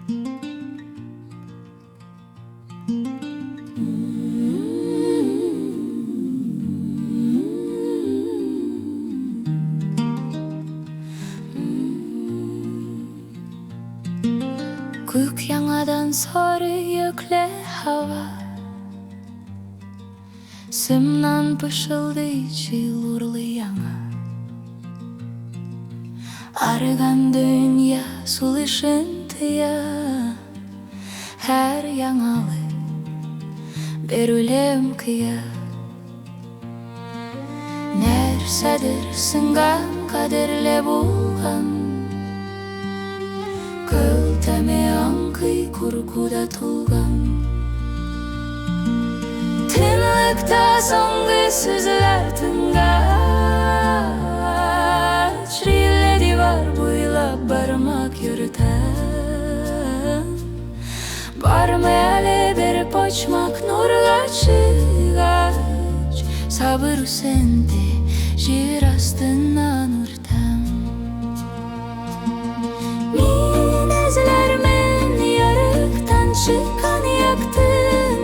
Gök yangadan sarı yükle hava, sımdan pışıldı çılurlu yana. Arıgan dünya sulışıntıya, her yangalı bir ölüm kıya. Nersedir sıngan kaderle bulgan, kılteme ankı kurkuda tulgan. Tınlıkta soңғы sözler tıngaç, rille divar boylap barmak yürüten. Barma әлі bir poçmak nurga çıgaç, sabır sende jir astından urtam. Min ezlermen yarıktan çıkan yaktı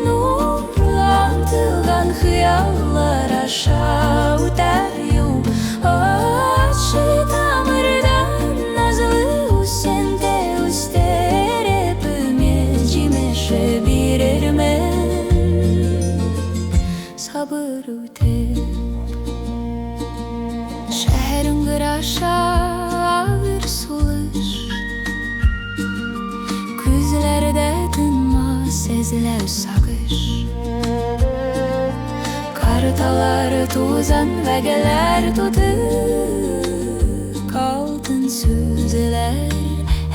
nurlandırgan hıyallar aşağı öter yol. Açı tamırdan nazlı sende üstere pümecimeshe birermen sabır öter. Şehrin aşağı sulur, gözlerde tınma seziler sakış. Kartalar tuzan vegeler tutuk, altın sözler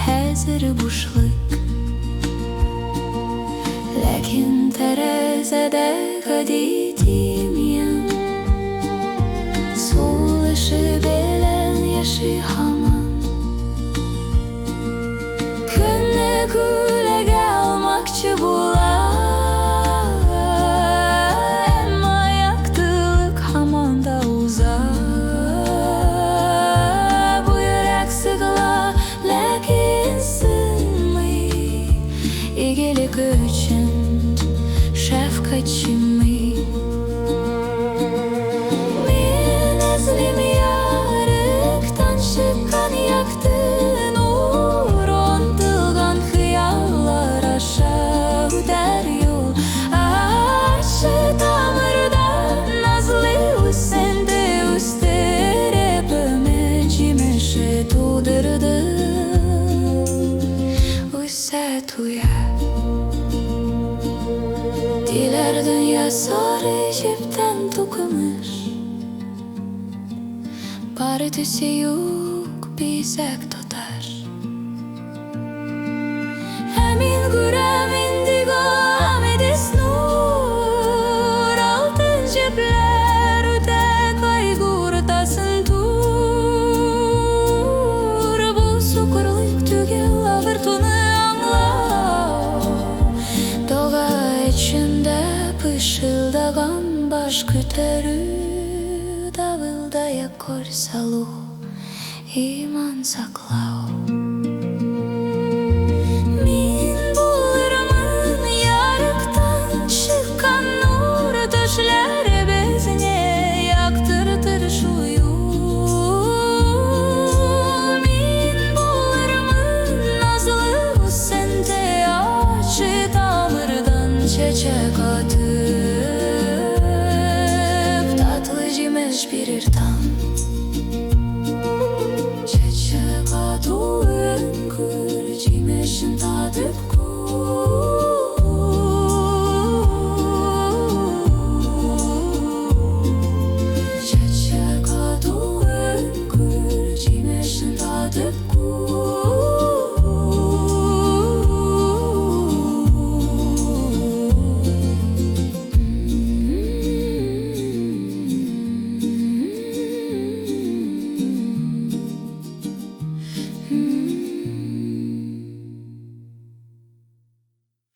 hazır boşluk. Lakin terezede kaditimiyan, sulaşı belen yaşı haman. Künne külege almakçı bular, emma yaktılık haman da uzak. Bu yürek sıkıla lakin sınmay, iyilik için şefkatçimi. Min ezlim yarıktan çıkan yaktı nur, ontılgan hıyallar aşağı öter yol. Açı tamırdan nazlı sende üstere pümecimeshe tudurdu. Üsse tuyar diler dünya sarı jipten tukumuş, bari tüse yok bizek tutar. Emin gürem indigo amedis nur, altın cepler öte kaygurtasın tur. Bu sukurluk tügel avırtunu anla, doğa içinde pışıldagan baş küterü, davıldaya korsalu iman saklau. Min bulurman yarıktan çıkan nur, düşler bezine yaktırtır şu yol. Min bulurman nazlı sende açı tamırdan çeçek atıp, tatlı cimeş bir irtam. Çeçek atıp, cimeşin tadıp